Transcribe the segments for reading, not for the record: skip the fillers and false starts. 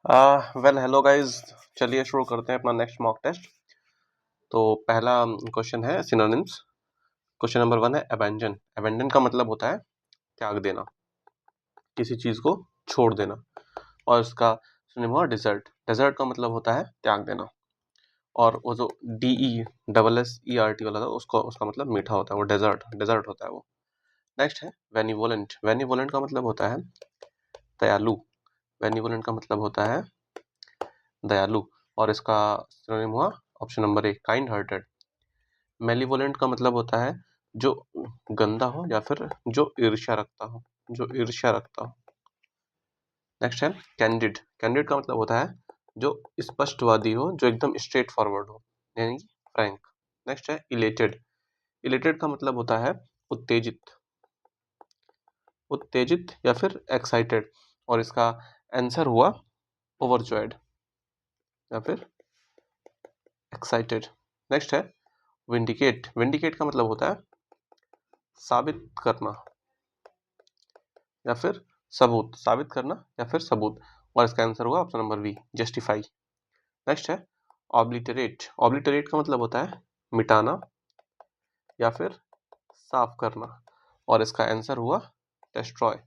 Well hello guys, चलिए शुरू करते हैं अपना नेक्स्ट मॉक टेस्ट। तो पहला क्वेश्चन है सिनोनिम्स। क्वेश्चन नंबर 1 है अबैंडन। अबैंडन का मतलब होता है त्याग देना, किसी चीज को छोड़ देना। और इसका सिनोनिम हुआ डिजर्ट। डिजर्ट का मतलब होता है त्याग देना। और वो जो DESSERT वाला था उसको उसका मतलब मीठा होता है, वो डेजर्ट डेजर्ट होता है वो। नेक्स्ट है बेनिवोलेंट। बेनिवोलेंट का मतलब होता है दयालु। बेनिवोलेंट का मतलब होता है दयालु। और इसका सिनोनिम हुआ ऑप्शन नंबर 1 काइंड हार्टेड। मेलिवोलेंट का मतलब होता है जो गंदा हो या फिर जो ईर्ष्या रखता हो, जो ईर्ष्या रखता हो। नेक्स्ट है कैंडिड। कैंडिड का मतलब होता है जो स्पष्टवादी हो, जो एकदम स्ट्रेट फॉरवर्ड हो, यानी कि फ्रैंक। नेक्स्ट है इलेटेड। इलेटेड का मतलब होता है उत्तेजित, उत्तेजित या फिर एक्साइटेड। और इसका आंसर हुआ ओवरजॉयड या फिर एक्साइटेड। नेक्स्ट है विंडिकेट। विंडिकेट का मतलब होता है साबित करना या फिर सबूत, साबित करना या फिर सबूत। और इसका आंसर हुआ option number B justify. Next है ऑब्लिटरेट। ऑब्लिटरेट का मतलब होता है मिटाना या फिर साफ करना। और इसका आंसर हुआ डिस्ट्रॉय।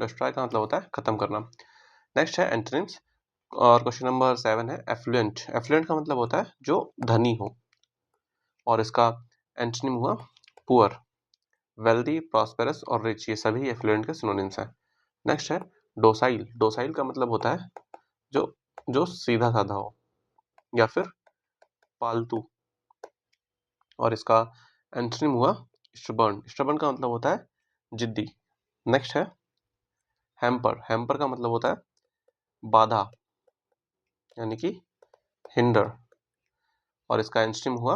डिस्ट्रॉय का मतलब होता है खत्म करना। नेक्स्ट है एंटोनिम्स। और क्वेश्चन नंबर 7 है एफ्लुएंट। एफ्लुएंट का मतलब होता है जो धनी हो। और इसका एंटोनिम हुआ पुअर। वेल्दी, प्रॉस्पेरस और रिच, ये सभी एफ्लुएंट के सिनोनिम्स हैं। नेक्स्ट है डोसाइल। डोसाइल का मतलब होता है जो जो सीधा साधा हो या फिर पालतू। और इसका एंटोनिम हुआ स्टबर्न। स्टबर्न का मतलब होता है जिद्दी। नेक्स्ट है हैम्पर। हैम्पर का मतलब होता है बाधा, यानी कि हिंडर। और इसका एंटोनिम हुआ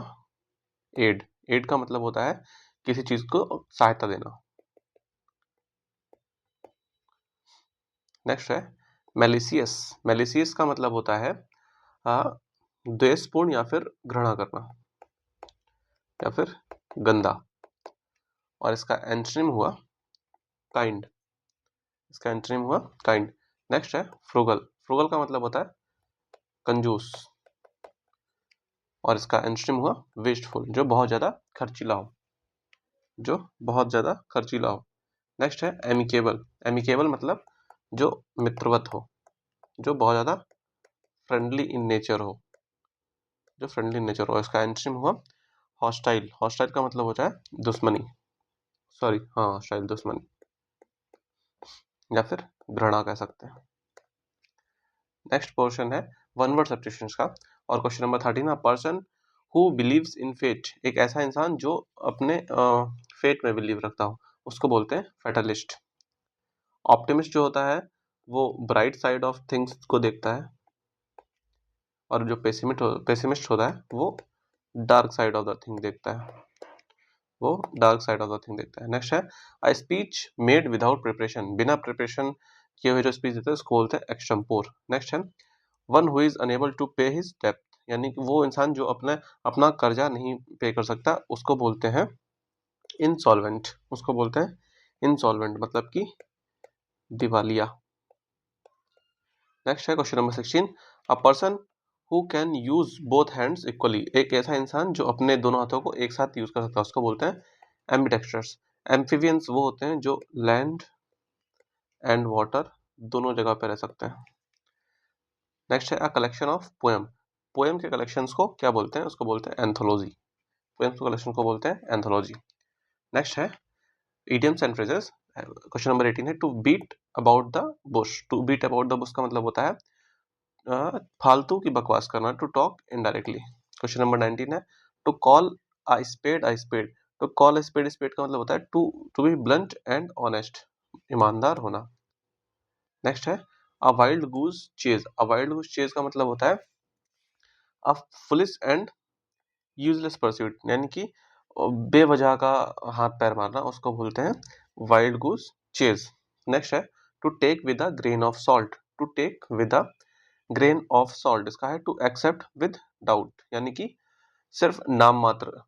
एड। एड का मतलब होता है किसी चीज को सहायता देना। नेक्स्ट है मेलिसियस। मेलिसियस का मतलब होता है द्वेषपूर्ण या फिर घृणा करना या फिर गंदा। और इसका एंटोनिम हुआ काइंड। इसका एंटोनिम हुआ काइंड। नेक्स्ट है फ्रुगल। फ्रुगल का मतलब होता है कंजूस। और इसका एंटोनिम हुआ वेस्टफुल, जो बहुत ज्यादा खर्चीला हो, जो बहुत ज्यादा खर्चीला हो। नेक्स्ट है एमिकेबल। एमिकेबल मतलब जो मित्रवत हो, जो बहुत ज्यादा फ्रेंडली इन नेचर हो, जो फ्रेंडली इन नेचर हो। इसका एंटोनिम हुआ हॉस्टाइल। हॉस्टाइल का मतलब होता है दुश्मनी, सॉरी हाँ हॉस्टाइल दुश्मनी या फिर घृणा कह सकते हैं। नेक्स्ट पोर्शन है वन वर्ड सब्स्टिट्यूशंस का। और क्वेश्चन नंबर 13 है person who believes in fate. एक ऐसा इंसान जो अपने फेट में बिलीव रखता हो, उसको बोलते हैं फेटलिस्ट। ऑप्टिमिस्ट जो होता है वो ब्राइट साइड ऑफ थिंग्स को देखता है। और जो पेसिमिस्ट होता है वो dark side of the thing देखता है, वो dark side of the thing देखता है। नेक्स्ट है a speech made without preparation. बिना प्रिपरेशन किए हुए जो स्पीच देते हैं उसको बोलते हैं एक्सटेम्पोर। नेक्स्ट है one who is unable to pay his डेब्ट। यानी कि वो इंसान जो अपने अपना कर्जा नहीं पे कर सकता, उसको बोलते हैं इंसॉल्वेंट। उसको बोलते हैं इंसॉल्वेंट मतलब कि दिवालिया। नेक्स्ट है question number 16 a person who can use both hands equally. एक ऐसा इंसान जो अपने दोनों हाथों को एक साथ यूज कर सकता है, उसको बोलते हैं एम्बिडेक्स्ट्रस। एम्फीबियंस वो होते हैं जो लैंड एंड वाटर दोनों जगह पे रह सकते हैं। नेक्स्ट है a collection of poem. Poem के कलेक्शंस को क्या बोलते हैं, उसको बोलते हैं एंथोलॉजी। पोएम्स के कलेक्शन को बोलते हैं एंथोलॉजी। नेक्स्ट है idioms and phrases. Question number 18 है to beat about the bush. To beat about the bush का मतलब होता है फालतू की बकवास करना, to talk indirectly. Question number 19 है to call a spade a spade. To call a spade spade का मतलब होता है to to be blunt and honest, ईमानदार होना। नेक्स्ट है a wild goose chase. A wild goose chase का मतलब होता है a foolish and useless pursuit, यानी कि बेवजह का हाथ पैर मारना, उसको बोलते हैं वाइल्ड गूज चेज। नेक्स्ट है to take with a grain of salt. To take with a grain of salt इसका है टू एक्सेप्ट विद डाउट, यानी कि सिर्फ नाम मात्र,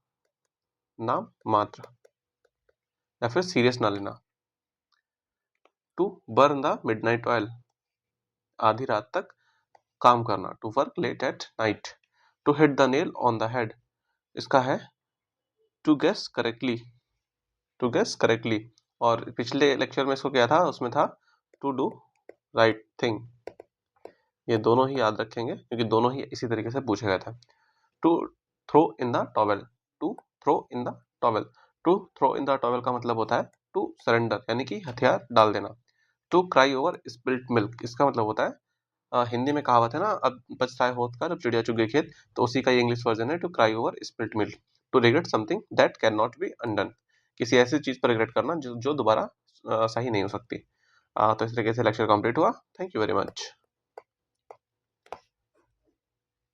नाम मात्र या फिर सीरियस ना लेना। To burn the midnight oil. आधी रात तक काम करना, to work late at night, to hit the nail on the head, इसका है to guess correctly, to guess correctly. और पिछले लेक्चर में इसको क्या था, उसमें था टू डू राइट थिंग। ये दोनों ही याद रखेंगे क्योंकि दोनों ही इसी तरीके से पूछे गए थे। To throw in the towel, to throw in the towel, to throw in the towel का मतलब होता है टू सरेंडर, यानी कि हथियार डाल देना। To cry over spilt milk, इसका मतलब होता है हिंदी में कहावत है ना, अब पछताए होत का जब चिड़िया चुग गई खेत, तो उसी का ये इंग्लिश वर्जन है, to cry over spilt milk. To regret something that can not be undone, किसी ऐसी चीज पर रिग्रेट करना जो दोबारा सही नहीं हो सकती। तो इस तरीके से लेक्चर कंप्लीट हुआ। Thank you very much.